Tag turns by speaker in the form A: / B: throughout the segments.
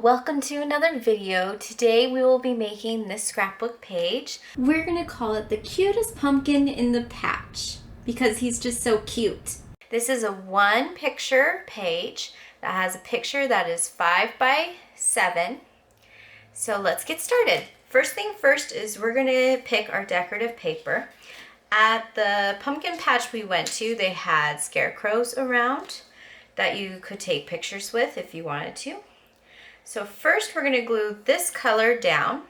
A: welcome to another video. Today we will be making this scrapbook page. We're gonna call it the cutest pumpkin in the patch because he's just so cute. This is a one picture page that has a picture that is 5 by 7. So let's get started. First thing first is we're gonna pick our decorative paper. At the pumpkin patch we went to, they had scarecrows around that you could take pictures with if you wanted to. So first we're going to glue this color down,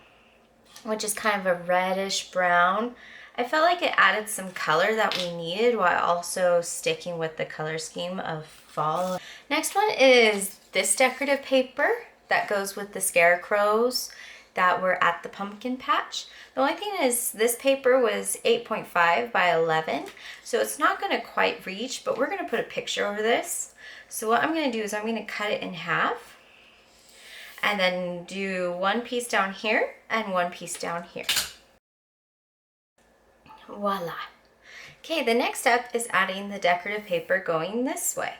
A: which is kind of a reddish brown. I felt like it added some color that we needed while also sticking with the color scheme of fall. Next one is this decorative paper that goes with the scarecrows that were at the pumpkin patch. The only thing is this paper was 8.5 by 11, so it's not going to quite reach, but we're going to put a picture over this. So what I'm going to do is I'm going to cut it in half. And then do one piece down here and one piece down here. Voila. Okay, the next step is adding the decorative paper going this way.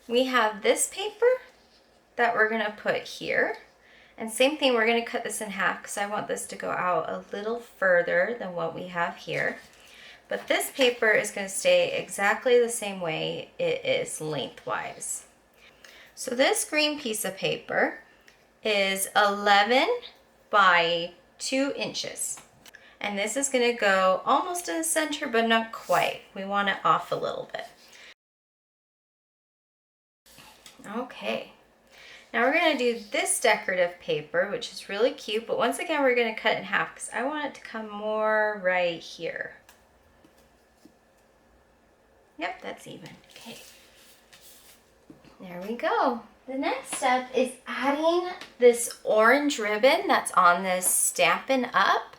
A: We have this paper that we're gonna put here. And same thing, we're gonna cut this in half because I want this to go out a little further than what we have here. But this paper is gonna stay exactly the same way it is lengthwise. So this green piece of paper is 11 by 2 inches. And this is going to go almost in the center, but not quite. We want it off a little bit. Okay. Now we're going to do this decorative paper, which is really cute, but once again we're going to cut it in half because I want it to come more right here. Yep, that's even. Okay. There we go. The next step is adding this orange ribbon that's on this Stampin' Up.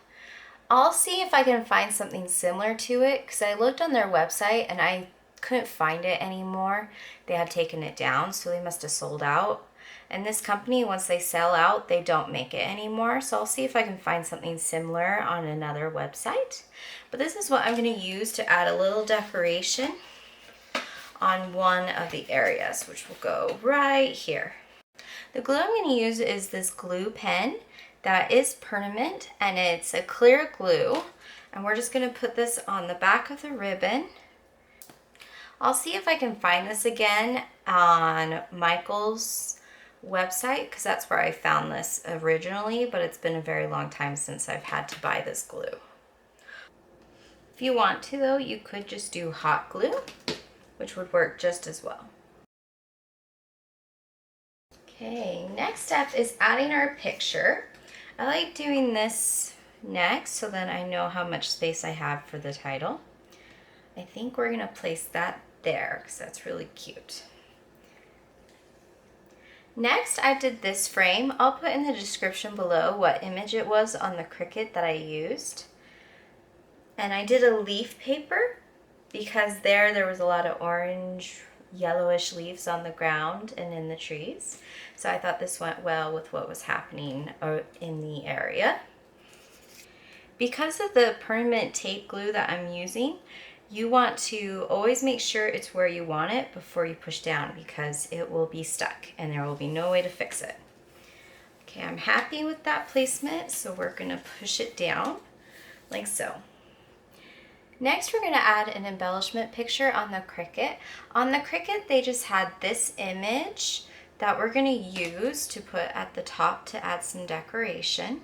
A: I'll see if I can find something similar to it because I looked on their website and I couldn't find it anymore. They had taken it down, so they must have sold out. And this company, once they sell out, they don't make it anymore. So I'll see if I can find something similar on another website. But this is what I'm going to use to add a little decoration on one of the areas, which will go right here. The glue I'm going to use is this glue pen that is permanent, and it's a clear glue, and we're just going to put this on the back of the ribbon. I'll see if I can find this again on Michael's website because that's where I found this originally, but it's been a very long time since I've had to buy this glue. If you want to though, you could just do hot glue, which would work just as well. Okay, next step is adding our picture. I like doing this next so then I know how much space I have for the title. I think we're going to place that there because that's really cute. Next, I did this frame. I'll put in the description below what image it was on the Cricut that I used. And I did a leaf paper because there was a lot of orange, yellowish leaves on the ground and in the trees. So I thought this went well with what was happening in the area. Because of the permanent tape glue that I'm using, you want to always make sure it's where you want it before you push down because it will be stuck and there will be no way to fix it. Okay, I'm happy with that placement, so we're going to push it down like so. Next, we're going to add an embellishment picture on the Cricut. On the Cricut, they just had this image that we're going to use to put at the top to add some decoration.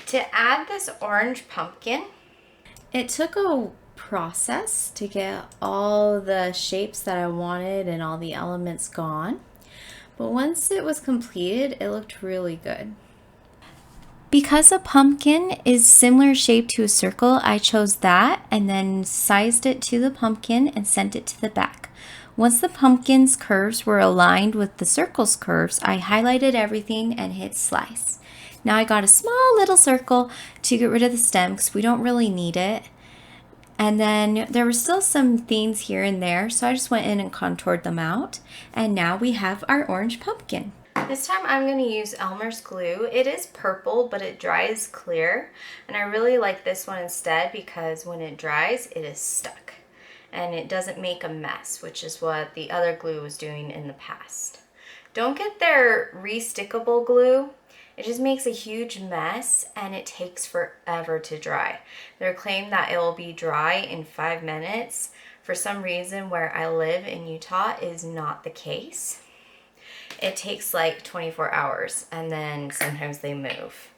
A: To add this orange pumpkin, it took a process to get all the shapes that I wanted and all the elements gone. But once it was completed, it looked really good. Because a pumpkin is similar shape to a circle, I chose that and then sized it to the pumpkin and sent it to the back. Once the pumpkin's curves were aligned with the circle's curves, I highlighted everything and hit slice. Now I got a small little circle to get rid of the stem because we don't really need it. And then there were still some things here and there, so I just went in and contoured them out. And now we have our orange pumpkin. This time I'm going to use Elmer's glue. It is purple, but it dries clear. And I really like this one instead because when it dries, it is stuck. And it doesn't make a mess, which is what the other glue was doing in the past. Don't get their re-stickable glue. It just makes a huge mess and it takes forever to dry. They claim that it will be dry in 5 minutes. For some reason, where I live in Utah is not the case. It takes like 24 hours and then sometimes they move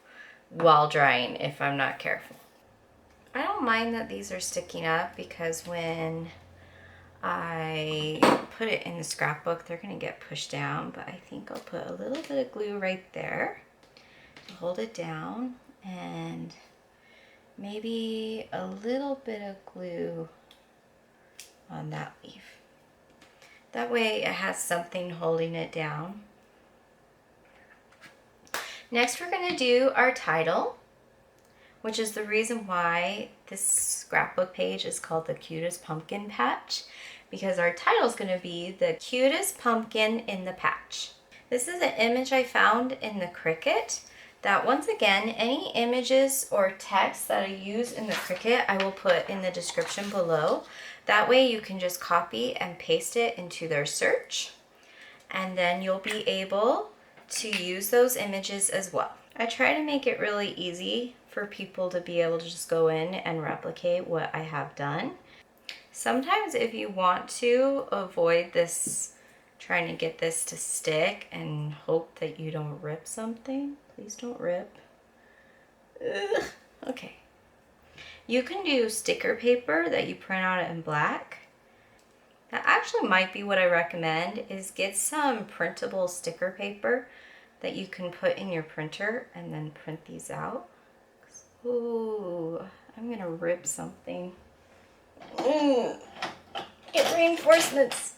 A: while drying if I'm not careful. I don't mind that these are sticking up because when I put it in the scrapbook, they're gonna get pushed down, but I think I'll put a little bit of glue right there to hold it down, and maybe a little bit of glue on that leaf. That way it has something holding it down. Next, we're gonna do our title, which is the reason why this scrapbook page is called the Cutest Pumpkin Patch, because our title is going to be the cutest pumpkin in the patch. This is an image I found in the Cricut that, once again, any images or text that I use in the Cricut I will put in the description below. That way you can just copy and paste it into their search, and then you'll be able to use those images as well. I try to make it really easy for people to be able to just go in and replicate what I have done. Sometimes if you want to avoid this, trying to get this to stick and hope that you don't rip something, please don't rip. Ugh. Okay. You can do sticker paper that you print out in black. That actually might be what I recommend, is get some printable sticker paper that you can put in your printer and then print these out. Ooh, I'm gonna rip something. Get reinforcements.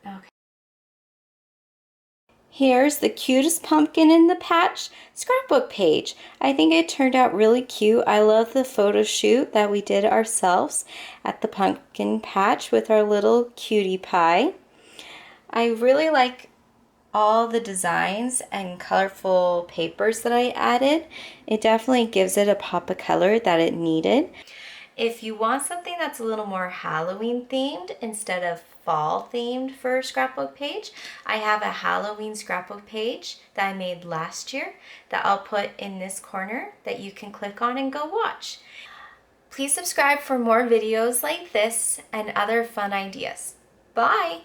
A: Okay. Here's the cutest pumpkin in the patch scrapbook page. I think it turned out really cute. I love the photo shoot that we did ourselves at the pumpkin patch with our little cutie pie. I really like all the designs and colorful papers that I added. It definitely gives it a pop of color that it needed. If you want something that's a little more Halloween themed instead of fall themed for a scrapbook page, I have a Halloween scrapbook page that I made last year that I'll put in this corner that you can click on and go watch. Please subscribe for more videos like this and other fun ideas. Bye!